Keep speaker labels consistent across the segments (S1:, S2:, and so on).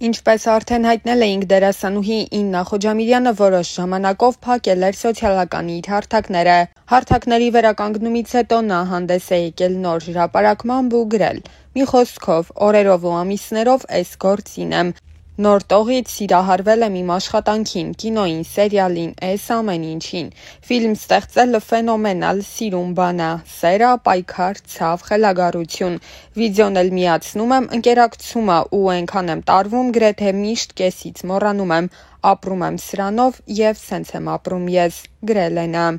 S1: Ինչպես արդեն հայտնել էինք, դերասանուհի Իննա Խոջամիրյանը որոշ ժամանակով փակել էր սոցիալական իր հարթակները։ Հարթակների վերականգնումից հետո նա հանդես է եկել նոր հրապարակմամբ ու գրել. «Մի խոսքով, օրերով ու ամիսներով էս գործին եմ։ Նոր տողից սիրահարվել եմ իմ աշխատանքին, կինոյին, սերիալին, էս ամեն ինչին։ Ֆիլմ ստեղծելը ֆենոմենալ սիրուն բան ա, սեր ա, պայքար, ցավ, խելագարություն։ Վիդեոն էլ միացնում եմ, ընկերակցում ա ու էնքան եմ տարվում, գրեթե միշտ կեսից մոռանում եմ, ապրում եմ սրանով եւ սենց եմ ապրում ես», գրել է նա։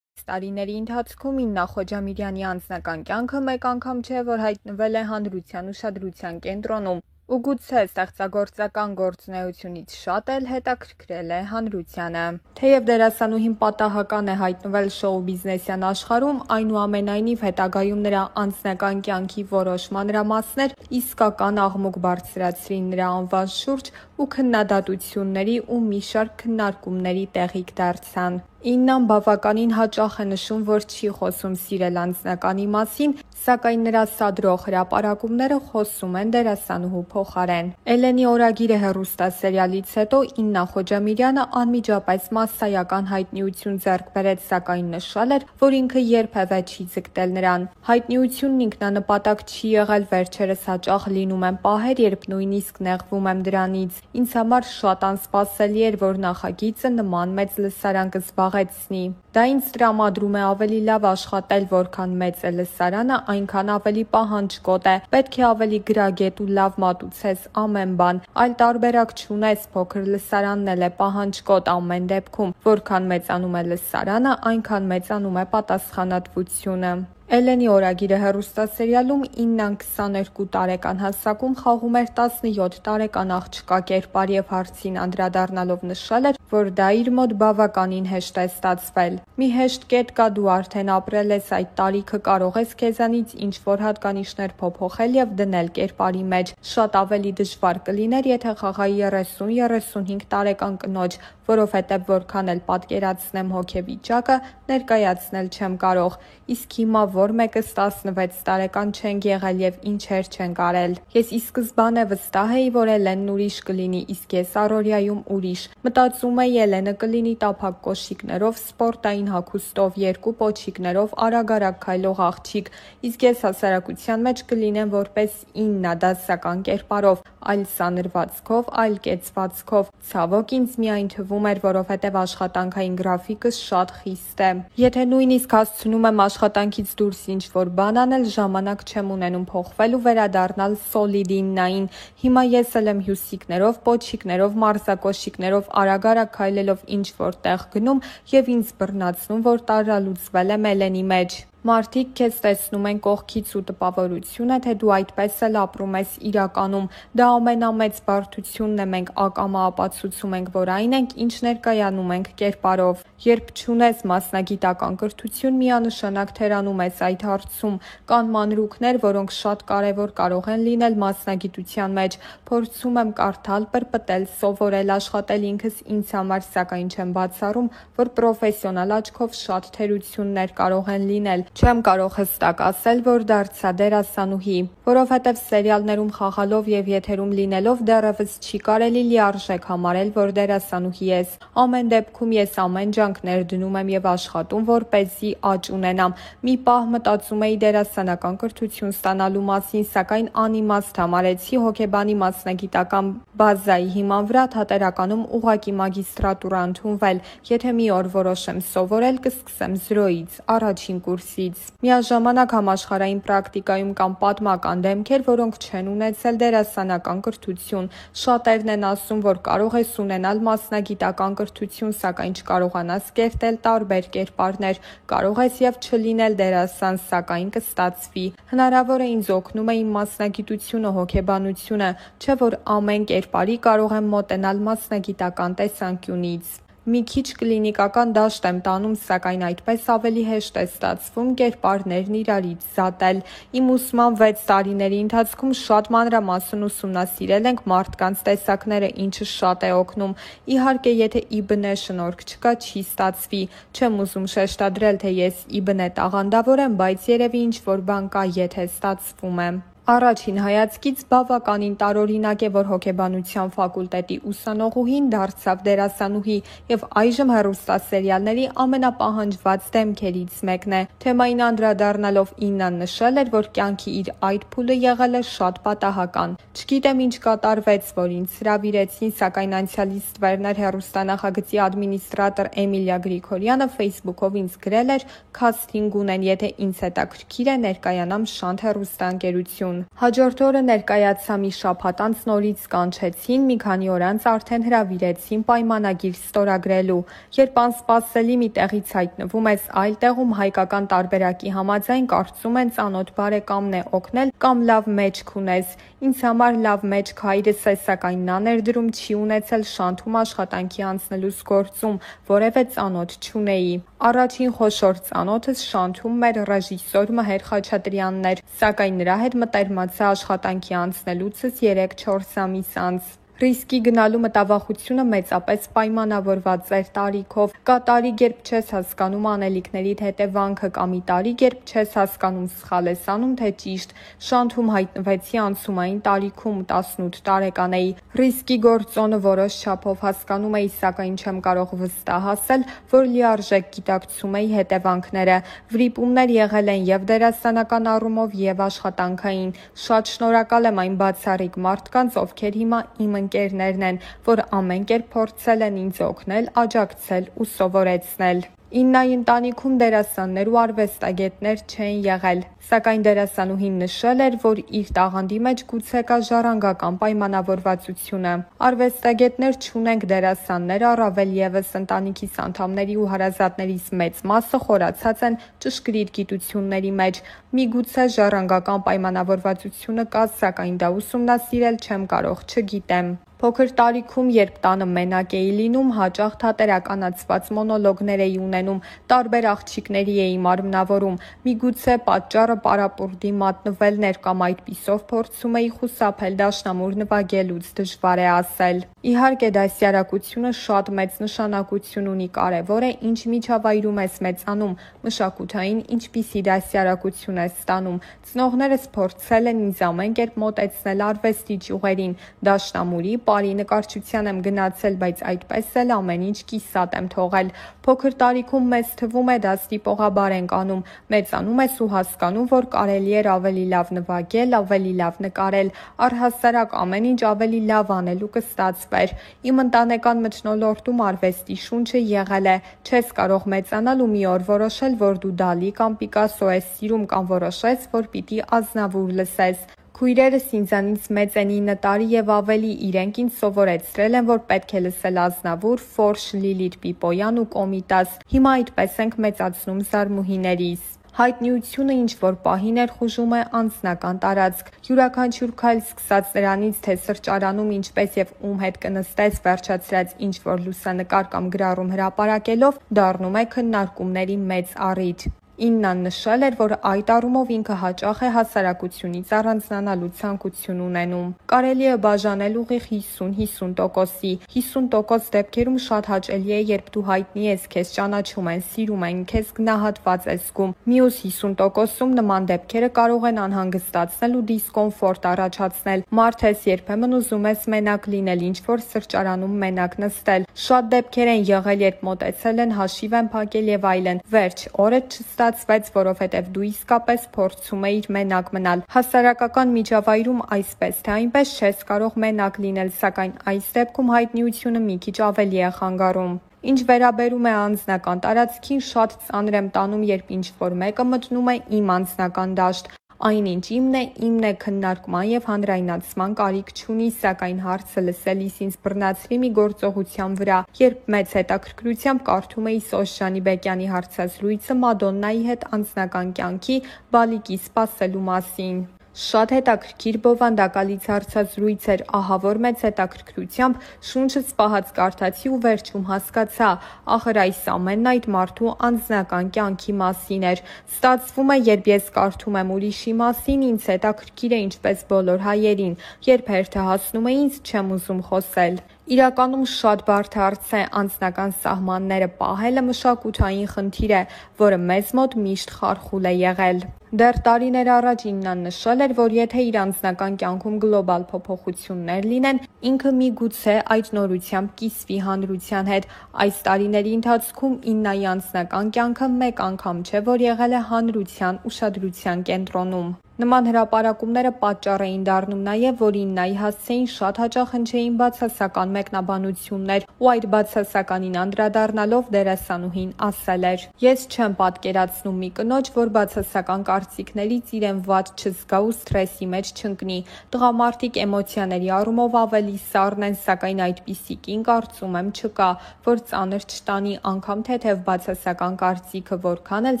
S1: Տարիների ընթացքում Իննա Խոջամիրյանի անձնական կյանքը մեկ անգամ չէ, որ հայտնվել է հանրության ուշադրության կենտրոնում ու գուցե ստեղծագործական գործունեությունից շատ էլ հետաքրքրել է հանրությանը։ Թեև դերասանուհին պատահական է հայտնվել շոու բիզնեսյան աշխարհում, այնուամենայնիվ հետագայում նրա անձնական կյանքի որոշ մանրամասներ իսկական աղմուկ բարձրացրին նրա անվան շուրջ ու քննադատությունների ու մի շարք քննարկումների տեղիք դարձան։ Իննան բավականին հաճախ է նշում, որ չի խոսում սիրել անձնականի մասին, սակայն նրա սադրող հրապարակումները խոսում են դերասանուհու փոխարեն։ «Էլենի օրագիրը» հեռուստասերիալից հետո Իննա Խոջամիրյանը անմիջապես մասսայական հայտնիություն ձեռք բերեց, սակայն նշել էր, որ ինքը երբևէ չի ձգտել նրան։ Հայտնիությունն ինքնանպատակ չի եղել, վերջերս հաճախ լինում են պահեր, երբ նույնիսկ նեղվում եմ դրանից։ Ինձ համար շատ անսպասելի էր, որ նախագիծը նման մեծ լսարան կզբաղեցնի։ Դա ինձ տրամադրում է ավելի լավ աշխատել, որքան մեծ է լսարանը, այնքան ավելի պահանջկոտ է։ Պետք է ավելի գրագետ ու լավ մատուցես ամեն բան, այլ տարբերակ չունես, փոքր լսարանն էլ է պահանջկոտ ամեն դեպքում, որքան մեծանում է լսարանը, այնքան մեծանում է պատասխանատվությունը։ «Էլենի օրագիրը» հեռուստասերիալում Իննան 22 տարեկան հասակում խաղում էր 17 տարեկան աղջկա կերպար եւ հարցին անդրադառնալով նշել էր, որ դա իր մոտ բավականին հեշտ է ստացվել։ «Մի հեշտ կետ կա, դու արդեն ապրել ես այդ տարիքը, կարող ես քեզանից ինչ-որ հատկանիշներ փոփոխել եւ դնել կերպարի մեջ։ Շատ ավելի դժվար կլիներ, եթե խաղայի 30-35 տարեկան կնոջ, որովհետեւ որքան էլ պատկերացնեմ հոգեվիճակը, ներկայացնել չեմ կարող։ Իսկ հիմա որ մեկս 16 տարեկան չենք եղել եւ ինչեր չենք արել։ Ես ի սկզբանե վստահ էի, որ Էլենն ուրիշ կլինի, իսկ ես առօրյայում ուրիշ։ Մտածում էի Էլենը կլինի տափակ կոշիկներով, սպորտային հագուստով, երկու պոչիկներով, արագ-արագ քայլող աղջիկ, իսկ ես հասարակության մեջ կլինեմ որպես Իննա, դասական կերպարով, այլ սանրվածքով, այլ կեցվածքով։ Ցավոք ինձ միայն թվում էր, որովհետև աշխատանքային գրաֆիկս շատ խիստ է։ Եթե նույնիսկ հասցնում եմ աշխատանքից դուրս ինչ-որ բան անել, ժամանակ չեմ ունենում փոխվել ու վերադառնալ սոլիդ Իննային։ Հիմա ես էլ եմ հյուսիկներով, պոչիկներով, մարզակոշիկներով, արագ-արագ քայլելով ինչ-որ տեղ գնում եւ ինձ բռնացնում, որ տարրալուծվել եմ Էլենի մեջ։ Մարդիկ քեզ տեսնում են կողքից ու տպավորություն է, թե դու այդպես էլ ապրում ես իրականում։ Դա ամենամեծ բարդությունն է, մենք ակամա ապացուցում ենք, որ այն ենք, ինչ ներկայանում ենք կերպարով։ Երբ չունես մասնագիտական կրթություն, միանշանակ թերանում ես այդ հարցում։ Կան մանրուքներ, որոնք շատ կարևոր կարող են լինել մասնագիտության մեջ։ Փորձում եմ կարդալ, պրպտել, սովորել, աշխատել ինքս ինձ համար, սակայն չեմ բացառում, որ պրոֆեսիոնալ աչքով շատ թերություններ կարող են լինել։ Չեմ կարող հստակ ասել, որ դարձա դերասանուհի, որովհետև սերիալներում խաղալով եւ եթերում լինելով դեռևս չի կարելի լիարժեք համարել, որ դերասանուհի ես։ Ամեն դեպքում ես ամեն ջանք ներդնում եմ եւ աշխատում, որպեսզի աճ ունենամ։ Մի պահ մտածում էի դերասանական կրթություն ստանալու մասին, սակայն անիմաստ համարեցի հոգեբանի մասնագիտական բազայի հիման վրա թատերականում ուղղակի մագիստրատուրա ընդունվել։ Եթե մի օր որոշեմ սովորել, կսկսեմ 0-ից, առաջին կուրսից։ Միաժամանակ համաշխարհային պրակտիկայում կան պատմական դեմքեր, որոնք չեն ունեցել դերասանական կրթություն։ Շատերն են ասում, որ կարող ես ունենալ մասնագիտական կրթություն, սակայն չկարողանաս կերտել տարբեր կերպարներ։ Կարող ես եւ չլինել դերասան, սակայն կստացվի։ Հնարավոր է ինձ օգնում է իմ մասնագիտությունը, հոգեբանությունը, չէ՞ որ ամեն կերպարի կարող եմ մոտենալ մասնագիտական տեսանկյունից։ Մի քիչ կլինիկական դաշտ եմ տանում, սակայն այդպես ավելի հեշտ է ստացվում կերպարներն իրարից զատել։ Իմ ուսման 6 տարիների ընթացքում շատ մանրամասն ուսումնասիրել ենք մարդկանց տեսակները, ինչը շատ է օգնում։ Իհարկե, եթե ԻԲՆ շնորհք չկա, չի ստացվի։ Չեմ ուզում շեշտադրել, թե ես ԻԲՆ տաղանդավոր եմ, բայց երևի ինչ-որ բան կա, եթե ստացվում է։ Առաջին հայացքից բավականին տարօրինակ է, որ հոգեբանության ֆակուլտետի ուսանողուհին դարձավ դերասանուհի եւ այժմ հեռուստասերիալների ամենապահանջված դեմքերից մեկն է։ Թեմային անդրադառնալով Իննան նշել էր, որ կյանքի իր այդ փուլը եղել է շատ պատահական։ Չգիտեմ ինչ կատարվեց, որ ինձ հրավիրեցին, սակայն անցյալից ստվերներ հեռուստանախագծի ադմինիստրատոր Էմիլիա Գրիգորյանը Facebook-ով ինձ գրել էր՝ քասթինգ ունեն, եթե ինձ հետաքրքիր է, ներկայանամ Շանթ հեռուստաընկերություն։ Հաջորդ օրը ներկայացա, մի շաբաթ անց նորից կանչեցին, մի քանի օր անց արդեն հրավիրեցին պայմանագիր ստորագրելու։ Երբ անսպասելի մի տեղից հայտնվում ես այլ տեղում, հայկական տարբերակի համաձայն կարծում են ծանոթ բարեկամն է օգնել կամ լավ մեջք ունես։ Ինձ համար լավ մեջք հայրս է, սակայն նա ներդրում չի ունեցել Շանթում աշխատանքի անցնելուց գործում, որևէ ծանոթ չունեի։ Առաջին խոշոր ծանոթս Շանթում մեր ռեժիսոր Մհեր Խաչատրյանն էր, սակայն նրա հետ մտերմացա աշխատանքի անցնելուցս 3-4 ամիս անց։ Ռիսկի գնալու մտավախությունը մեծապես պայմանավորված էր տարիքով։ Կա տարիք, երբ չես հասկանում անելիքներիդ հետևանքը, կամ մի տարիք, երբ չես հասկանում սխալ ես անում, թե ճիշտ։ Շանթում հայտնվեցի անցումային տարիքում, 18 տարեկան էի։ Ռիսկի գործոնը որոշ չափով հասկանում էի, սակայն չեմ կարող վստահ ասել, որ լիարժեք գիտակցում էի հետևանքները։ Վրիպումներ եղել են եւ դերասանական առումով, եւ աշխատանքային։ Շատ շնորհակալ եմ այն բացառիկ մարդկանց, ովքեր հիմա իմ ընկերներն են, որ ամեն կերպ փորձել են ինձ օգնել, աջակցել ու սովորեցնել։ Իննայի ընտանիքում դերասաններ ու արվեստագետներ չեն եղել, սակայն դերասանուհին նշել էր, որ իր տաղանդի մեջ գուցե կա ժառանգական պայմանավորվածությունը։ Արվեստագետներ չունենք, դերասաններ առավել ևս, ընտանիքիս անդամների ու հարազատներիս մեծ մասը խորացած են ճշգրիտ գիտությունների մեջ։ Միգուցե ժառանգական պայմանավորվածությունը կա, սակայն դա ուսումնասիրել չեմ կարող, չգիտեմ։ Փոքր տարիքում, երբ տանը մենակ էի լինում, հաճախ թատերականացված մոնոլոգներ էի ունենում, տարբեր աղջիկների էի մարմնավորում։ Միգուցե պատճառը պարապուրդի մատնվելն էր, կամ այդպիսով փորձում էի խուսափել դաշնամուր նվագելուց, դժվար է ասել։ Իհարկե, դասյարակությունը շատ մեծ նշանակություն ունի, կարևոր է ինչ միջավայրում ես մեծանում, մշակութային ինչպիսի դասյարակություն ես ստանում։ Ծնողներս փորձել են ինձ ամեն կերպ մոտեցնել արվեստի ճյուղերին, դաշնամուրի, բարի նկարչության եմ գնացել, բայց այդպես էլ ամեն ինչ կիսատ եմ թողել։ Փոքր տարիքում մեզ թվում է դա ստիպողաբար ենք անում, մեծանում ես ու հասկանում, որ կարելի էր ավելի լավ նվագել, ավելի լավ նկարել, առհասարակ ամեն ինչ ավելի լավ անելու կստացվեր։ Իմ ընտանեկան մթնոլորտում արվեստի շունչը եղել է, չես կարող մեծանալ ու մի օր որոշել, որ դու Դալի կամ Պիկասո ես սիրում, կամ որոշես, որ պիտի Ազնավուր լսես։ Քույրերս ինձանից մեծ են 9 տարի եւ ավելի, իրենք ինձ սովորեցրել են, որ պետք է լսել Ազնավուր, Ֆորշ, Լիլիթ Պիպոյան ու Կոմիտաս։ Հիմա այդպես ենք մեծացնում զարմուհիներիս։ Հայտնիությունը ինչ-որ պահին էր խուժում է անձնական տարածք։ Յուրաքանչյուր քայլ սկսած նրանից, թե սրճարանում ինչպես եւ ում հետ կնստես, վերջացրած ինչ-որ լուսանկար կամ գրառում հրապարակելով, դառնում է քննարկումների մեծ առիթ։ Իննան նշել էր, որ այդ առումով ինքը հաճախ է հասարակությունից առանձնանալու ցանկություն ունենում։ Կարելի է բաժանել ուղիղ 50-50%-ի։ 50% դեպքերում շատ հաճելի է, երբ դու հայտնի ես, քեզ ճանաչում են, սիրում են, քեզ գնահատված ես զգում։ Մյուս 50%-ում նման դեպքերը կարող են անհանգստացնել ու դիսկոմֆորտ առաջացնել։ Մարդ ես, երբեմն ուզում ես մենակ լինել, ինչ-որ սրճարանում մենակ նստել։ Շատ դեպքեր են եղել, երբ մոտեցել են, հաշիվ են փակել եւ այլն։ Վերջ, օրը ստացվեց, որովհետև դու իսկապես փորձում էիր մենակ մնալ։ Հասարակական միջավայրում այսպես թե այնպես չես կարող մենակ լինել, սակայն այս դեպքում հայտնիությունը մի քիչ ավելի է խանգարում։ Ինչ վերաբերում է անձնական տարածքին, շատ ծանր եմ տանում, երբ ինչ-որ մեկը մտնում է իմ անձնական դաշտ։ Այնինչ իմն է, քննարկման եւ հանրայնացման կարիք չունի, սակայն հարցը լսելիս ինձ բռնացրի մի գործողության վրա, երբ մեծ հետաքրքրությամբ կարդում էի Սոշյանի Բեկյանի հարցազրույցը Մադոննայի հետ անձնական կյանքի բալիկի սպասելու մասին։ Շատ հետաքրքիր բովանդակալից հարցազրույց էր, ահա որ մեծ հետաքրքրությամբ շունչս պահած կարդացի ու վերջում հասկացա, ախր այս ամենն այդ մարդու անձնական կյանքի մասին էր։ Ստացվում է, երբ ես կարդում եմ ուրիշի մասին, ինձ հետաքրքիր է ինչպես բոլոր հայերին, երբ հերթը հասնում է ինձ, չեմ ուզում խոսել։ Իրականում շատ բարդ հարց է, անձնական սահմանները պահելը մշակութային խնդիր է, որը մեզ մոտ միշտ խարխուլ է եղել։ Դեռ տարիներ առաջ Իննան նշել էր, որ եթե իր անձնական կյանքում գլոբալ փոփոխություններ լինեն, ինքը միգուցե այդ նորությամբ կիսվի հանրության հետ։ Այս տարիների ընթացքում Իննայի անձնական կյանքը մեկ անգամ չէ, որ եղել է հանրության ուշադրության կենտրոնում։ Նման հրապարակումները պատճառ էին դառնում նաև, որ Իննայի հասցեին շատ հաճախ հնչեին բացասական մեկնաբանություններ, ու այդ բացասականին անդրադառնալով դերասանուհին ասել էր. «Ես չեմ պատկերացնում մի կնոջ, որ բացասական կարծիքներից իրեն վատ չզգա ու սթրեսի մեջ չընկնի։ Տղամարդիկ էմոցիաների առումով ավելի սառն են, սակայն այդպիսի կին կարծում եմ չկա, որ ծանր չտանի անգամ թեթև բացասական կարծիքը, որքան էլ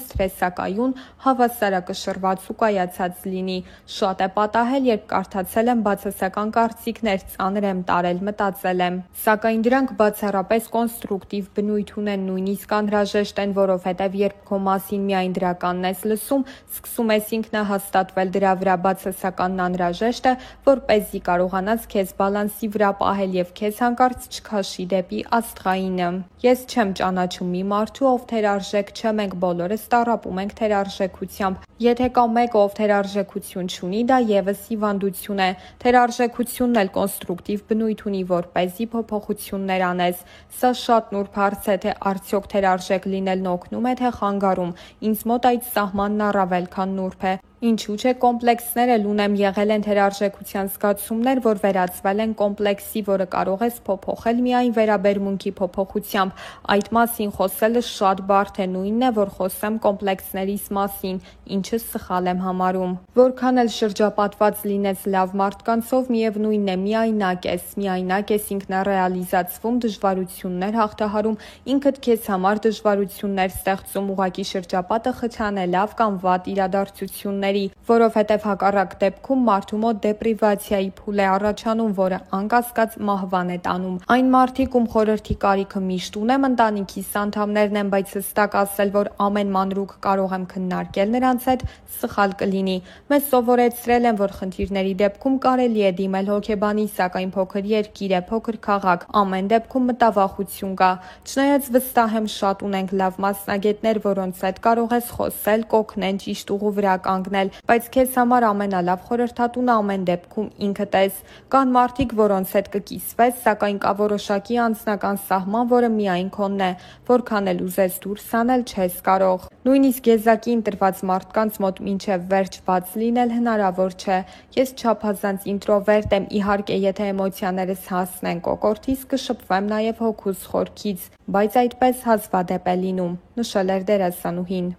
S1: սթրեսակայուն, հավասարակշռված ու կայացած լինի։ Շատ է պատահել, երբ կարդացել եմ բացասական կարծիքներ, ծանր եմ տարել, մտածել եմ։ Սակայն դրանք բացառապես կոնստրուկտիվ բնույթ ունեն, նույնիսկ անհրաժեշտ են, որովհետև երբ քո մասին միայն դրականն ես լսում, սկսում ես ինքնահաստատվել դրա վրա, բացասականն անհրաժեշտ է, որպեսզի կարողանաս քեզ բալանսի վրա պահել և քեզ հանկարծ չքաշի դեպի աստղայինը։ Ես չեմ ճանաչում մի մարդու, ով թերարժեք չէ, մենք բոլորս տառապում ենք թերարժեքությամբ։ Եթե կա մեկը, ով թերարժեքություն չունի, դա ևս հիվանդություն է։ Թերարժեքությունն էլ կոնստրուկտիվ բնույթ ունի, որպեսզի փոփոխություններ անես։ Սա շատ նուրբ հարց է, թե արդյոք թերարժեք լինելն օգնում է, թե խանգարում։ Ինձ մոտ այդ սահմանն առավել քան նուրբ է։ Ինչու՞ չէ, կոմպլեքսներ էլ ունեմ, եղել են թերարժեքության զգացումներ, որ վերածվել են կոմպլեքսի, որը կարող ես փոփոխել միայն վերաբերմունքի փոփոխությամբ։ Այդ մասին խոսելը շատ բարդ է, նույնն է, որ խոսեմ կոմպլեքսներիս մասին, ինչը սխալ եմ համարում։ Որքան էլ շրջապատված լինես լավ մարդկանցով, միևնույնն է, միայնակ ես ինքնառեալիզացվում, դժվարություններ հաղթահարում, ինքդ քեզ համար դժվարություններ ստեղծում, ուղղակի շրջապատը խթան է լավ կամ վատ իրադարձությունների, որովհետև հակառակ դեպքում մարդու մոտ դեպրիվացիայի փուլ է առաջանում, որը անկասկած մահվան է տանում։ Այն մարդիկ, ում խորհրդի կարիքը միշտ ունեմ, ընտանիքիս անդամներն են, բայց հստակ ասել, որ ամեն մանրուք կարող եմ քննարկել նրանց հետ, սխալ կլինի։ Մեզ սովորեցրել են, որ խնդիրների դեպքում կարելի է դիմել հոգեբանի, սակայն փոքր երկիր է, փոքր քաղաք, ամեն դեպքում մտավախություն կա։ Չնայած վստահ եմ, շատ ունենք լավ մասնագետներ, որոնց հետ կարող ես խոսել, կօգնեն ճիշտ ուղու վրա կանգնել, բայց քեզ համար ամենալավ խորհրդատունը ամեն դեպքում ինքդ ես։ Կան մարդիկ, որոնց հետ կկիսվես, սակայն կա որոշակի անձնական սահման, որը միայն քոնն է, որքան էլ ուզես դուրս հանել, չես կարող։ Նույնիսկ եզակի ընտրված մարդկանց մոտ մինչև վերջ բաց լինել հնարավոր չէ։ Ես չափազանց ինտրովերտ եմ, իհարկե, եթե էմոցիաներս հասնեն կոկորդիս, կշփվեմ նաև հոգուս խորքից, բայց այդպես հազվադեպ է լինում, նշել էր դերասանուհին։